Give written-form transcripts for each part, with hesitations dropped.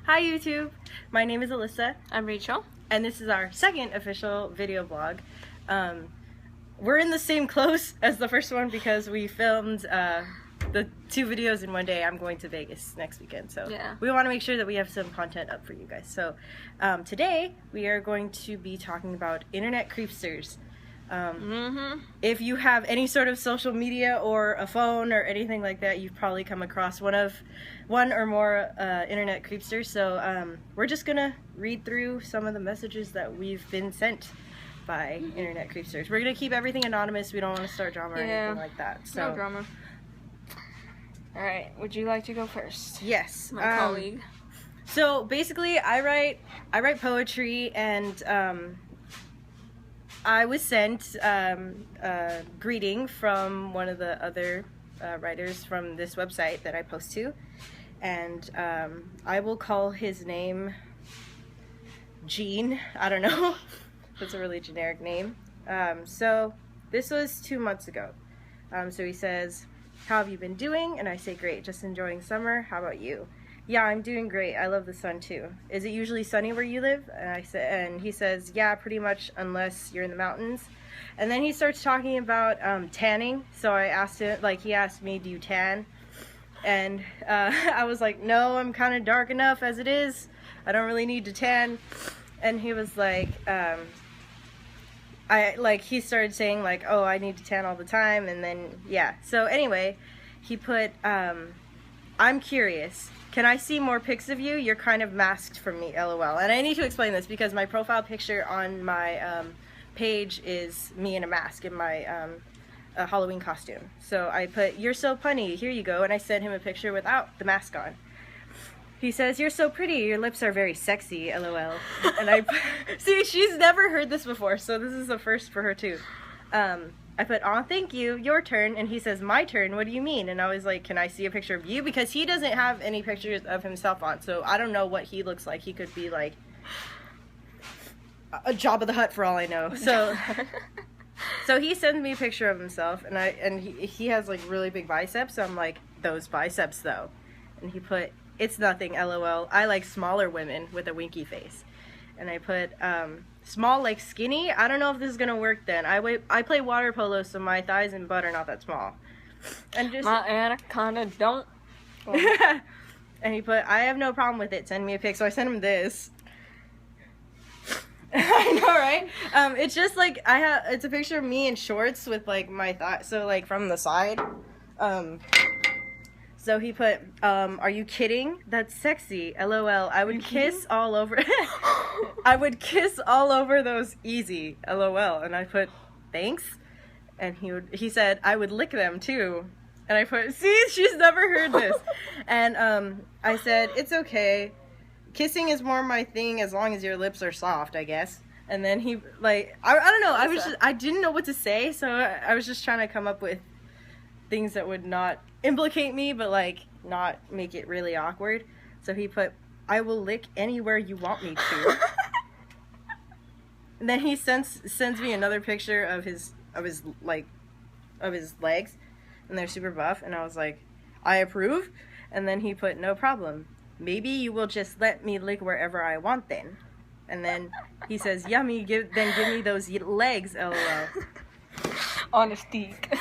Hi YouTube, my name is Alyssa. I'm Rachel. And this is our second official video blog. We're in the same clothes as the first one because we filmed the 2 videos in one day. I'm going to Vegas next weekend, so yeah, we want to make sure that we have some content up for you guys. So today we are going to be talking about internet creepsters. If you have any sort of social media or a phone or anything like that, you've probably come across one or more internet creepsters. So we're just gonna read through some of the messages that we've been sent by internet creepsters. We're gonna keep everything anonymous. We don't want to start drama or anything like that. So no drama. All right, would you like to go first? Yes, my colleague. So basically, I write poetry, and I was sent a greeting from one of the other writers from this website that I post to, and I will call his name Gene. I don't know. That's a really generic name. So this was 2 months ago. So he says, "How have you been doing?" And I say, "Great, just enjoying summer. How about you?" "Yeah, I'm doing great. I love the sun too." "Is it usually sunny where you live?" And he says, "Yeah, pretty much, unless you're in the mountains." And then he starts talking about tanning. So I asked him, he asked me, "Do you tan?" And I was like, "No, I'm kind of dark enough as it is. I don't really need to tan." And he was like, he started saying like, "Oh, I need to tan all the time." And then, yeah. So anyway, he put, "I'm curious. Can I see more pics of you? You're kind of masked from me, LOL." And I need to explain this because my profile picture on my page is me in a mask in my a Halloween costume. So I put, "You're so punny, here you go." And I sent him a picture without the mask on. He says, "You're so pretty, your lips are very sexy, LOL." And I see, she's never heard this before, so this is a first for her too. I put, "Aw, thank you, your turn." And he says, "My turn, what do you mean?" And I was like, "Can I see a picture of you?" Because he doesn't have any pictures of himself on, so I don't know what he looks like. He could be like a Jabba the Hutt for all I know. So he sends me a picture of himself, and he has like really big biceps, so I'm like, "Those biceps though." And he put, "It's nothing, LOL. I like smaller women," with a winky face. And I put, "Small like skinny? I don't know if this is gonna work then. I play water polo, so my thighs and butt are not that small." And just my anaconda don't. And he put, "I have no problem with it. Send me a pic." So I sent him this. I know, right? It's just like it's a picture of me in shorts with like my thigh, so like from the side. So he put, "Are you kidding? That's sexy, LOL. I would kiss all over." "I would kiss all over those easy, LOL." And I put, "Thanks." And he said, "I would lick them too." And I put, "See, she's never heard this." And I said, "It's okay. Kissing is more my thing as long as your lips are soft, I guess." And then he I don't know. I didn't know what to say, so I was just trying to come up with things that would not implicate me, but like not make it really awkward. So he put, "I will lick anywhere you want me to." And then he sends me another picture of his legs, and they're super buff, and I was like, "I approve." And then he put, "No problem. Maybe you will just let me lick wherever I want then." And then he says, "Yummy, give me those legs, LOL." On a stick.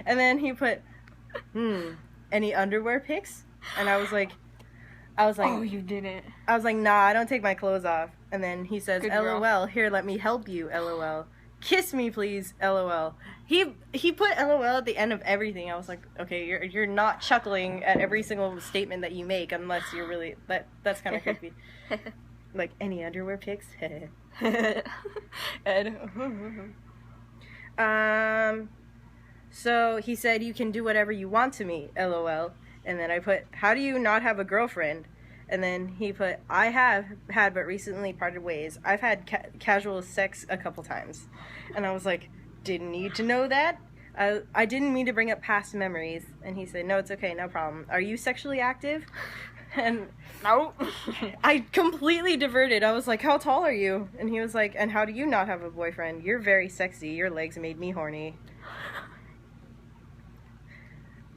And then he put, "Any underwear pics?" And I was like, "Oh, you didn't." I was like, "Nah, I don't take my clothes off." And then he says, Good "LOL, girl. Here, let me help you, LOL. Kiss me, please, LOL." He put LOL at the end of everything. I was like, okay, you're not chuckling at every single statement that you make unless you're really that's kind of creepy. Like, "Any underwear pics?" So he said, "You can do whatever you want to me, LOL." And then I put, "How do you not have a girlfriend?" And then he put, "I have had, but recently parted ways. I've had casual sex a couple times." And I was like, "Didn't need to know that. I didn't mean to bring up past memories." And he said, "No, it's okay, no problem. Are you sexually active?" And no. I completely diverted. I was like, "How tall are you?" And he was like, "And how do you not have a boyfriend? You're very sexy. Your legs made me horny."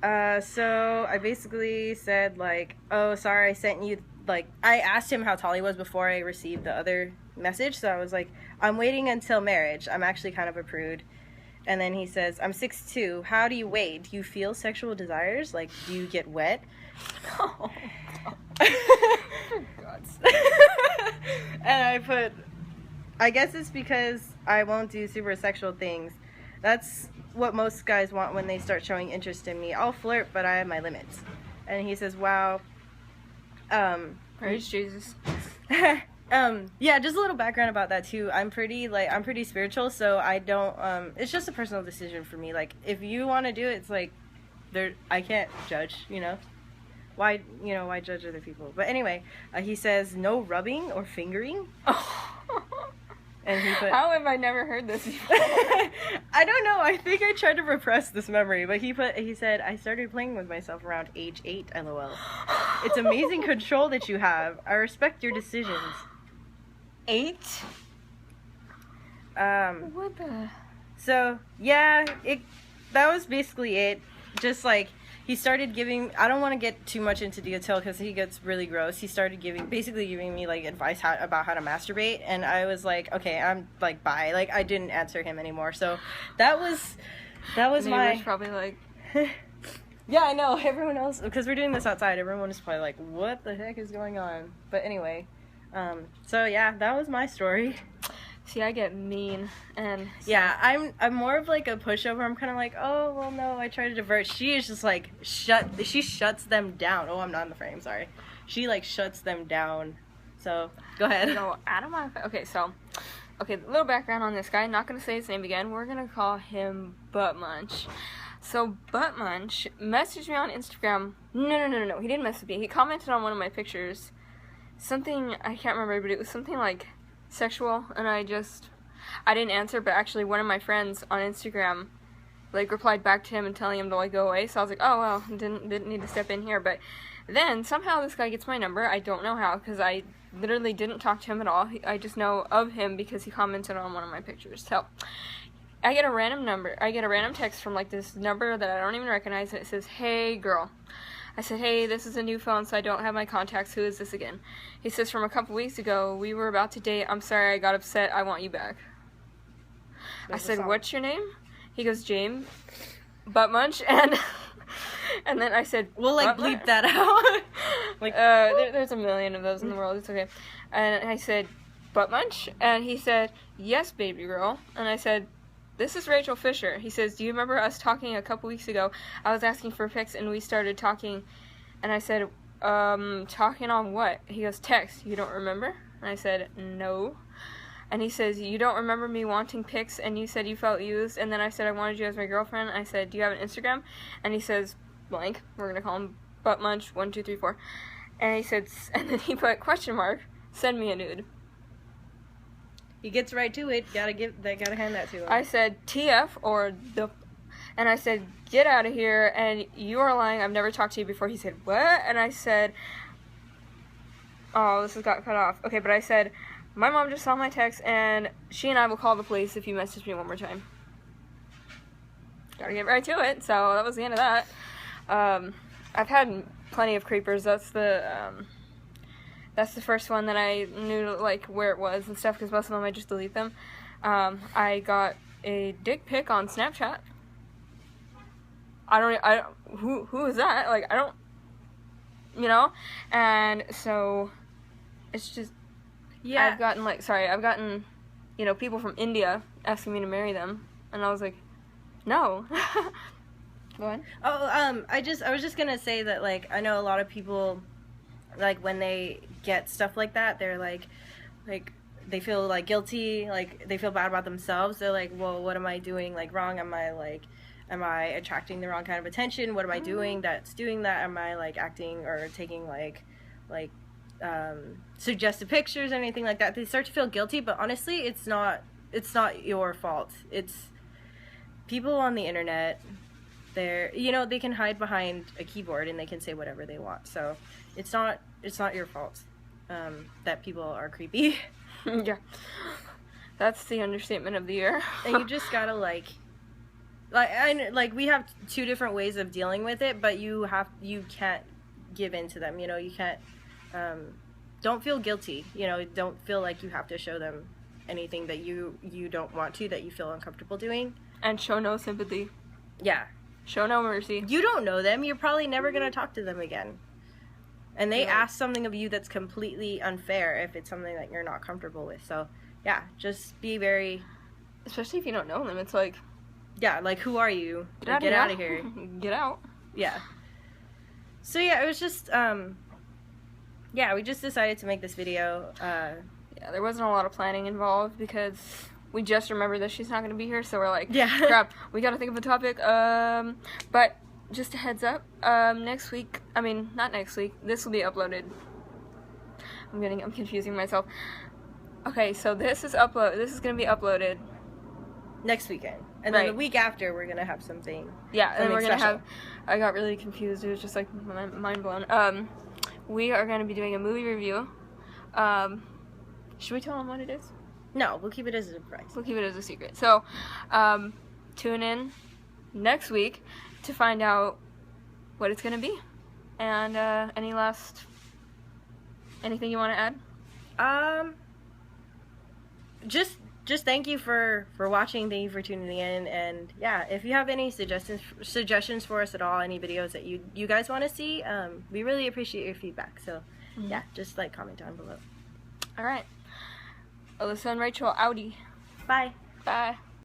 So I basically said like, oh, sorry, I sent you, like, I asked him how tall he was before I received the other message. So I was like, I'm waiting until marriage. I'm actually kind of a prude. And then he says, I'm 6'2". How do you wait? Do you feel sexual desires? Like, do you get wet? Oh, for God's sake. And I put, I guess it's because I won't do super sexual things. That's what most guys want when they start showing interest in me. I'll flirt, but I have my limits. And he says, wow. Praise Jesus. Yeah, just a little background about that too. I'm pretty spiritual, so I don't, it's just a personal decision for me. Like, if you want to do it, it's like, I can't judge, you know? Why judge other people? But anyway, he says, no rubbing or fingering. And he put, how have I never heard this before? I don't know. I think I tried to repress this memory, but he said, I started playing with myself around age 8, LOL. It's amazing control that you have. I respect your decisions. 8? What the? So, yeah, that was basically it. Just like, he started giving, I don't want to get too much into detail because he gets really gross. He started basically giving me like advice about how to masturbate, and I was like, okay, I'm like, bye. Like, I didn't answer him anymore. So that was my. Was probably like. Yeah, I know. Everyone else, because we're doing this outside, everyone is probably like, what the heck is going on? But anyway, so yeah, that was my story. See, I get mean, and yeah, I'm more of like a pushover. I'm kind of like, oh well, no, I try to divert. She is just like she shuts them down. Oh, I'm not in the frame. Sorry. She like shuts them down. So go ahead. Go out of my. Okay, a little background on this guy. Not gonna say his name again. We're gonna call him Butt Munch. So Butt Munch messaged me on Instagram. No. He didn't message me. He commented on one of my pictures. Something I can't remember, but it was something like sexual, and I didn't answer, but actually one of my friends on Instagram like replied back to him and telling him to like go away. So I was like, oh well, didn't need to step in here. But then somehow this guy gets my number. I don't know how, because I literally didn't talk to him at all. I just know of him because he commented on one of my pictures. So I get a random text from like this number that I don't even recognize, and it says, hey girl. I said, hey, this is a new phone, so I don't have my contacts. Who is this again? He says, from a couple weeks ago, we were about to date. I'm sorry, I got upset. I want you back. I said, what's your name? He goes, James Butt Munch. And then I said, we'll like bleep that out. Like, there's a million of those in the world. It's okay. And I said, Butt Munch? And he said, yes, baby girl. And I said, this is Rachel Fisher. He says, do you remember us talking a couple weeks ago? I was asking for pics and we started talking, and I said, talking on what? He goes, text. You don't remember? And I said, no. And he says, you don't remember me wanting pics, and you said you felt used, and then I said I wanted you as my girlfriend. I said, do you have an Instagram? And he says, blank. We're gonna call him Butt Munch 1 2 3 4. And he said, and then he put question mark, send me a nude. He gets right to it. Gotta hand that to him. I said, TF or the, and I said, get out of here, and you are lying. I've never talked to you before. He said, what? And I said, oh, this has got cut off. Okay, but I said, my mom just saw my text, and she and I will call the police if you message me one more time. Gotta get right to it. So that was the end of that. I've had plenty of creepers. That's the first one that I knew like where it was and stuff, because most of them I just delete them. I got a dick pic on Snapchat. Who is that? Like, I don't, and so it's just, yeah. I've gotten, people from India asking me to marry them, and I was like, no. Go on. Oh, I was just gonna say that, like, I know a lot of people, like, when they get stuff like that, they're like they feel like guilty, like they feel bad about themselves. They're like, well, what am I doing like wrong? Am I attracting the wrong kind of attention? What am I doing that's doing that? Am I like acting or taking like suggestive pictures or anything like that? They start to feel guilty, but honestly, it's not your fault. It's people on the internet. They can hide behind a keyboard and they can say whatever they want. So it's not your fault that people are creepy. Yeah, that's the understatement of the year. And you just gotta like like we have two different ways of dealing with it, but you can't give in to them. You know, you can't. Don't feel guilty. You know, don't feel like you have to show them anything that you don't want to, that you feel uncomfortable doing. And show no sympathy. Yeah. Show no mercy. You don't know them. You're probably never gonna talk to them again. And they ask something of you that's completely unfair if it's something that you're not comfortable with. So, yeah, just be very. Especially if you don't know them, it's like. Yeah, like, who are you? Get out of here. Get out. Yeah. So yeah, it was just yeah, we just decided to make this video. Yeah, there wasn't a lot of planning involved because we just remembered that she's not going to be here, so we're like, yeah, crap, we got to think of a topic. But just a heads up, next week, I mean, not next week, this will be uploaded. I'm confusing myself. Okay, so this is going to be uploaded next weekend. And then the week after, we're going to have something. Yeah, and then we're going to have, I got really confused. It was just like mind blown. We are going to be doing a movie review. Should we tell them what it is? No, we'll keep it as a surprise. We'll keep it as a secret. So, tune in next week to find out what it's going to be. And anything you want to add? Just thank you for watching. Thank you for tuning in. And yeah, if you have any suggestions for us at all, any videos that you guys want to see, we really appreciate your feedback. So yeah, just like comment down below. All right. Alyssa and Rachel, outie. Bye. Bye.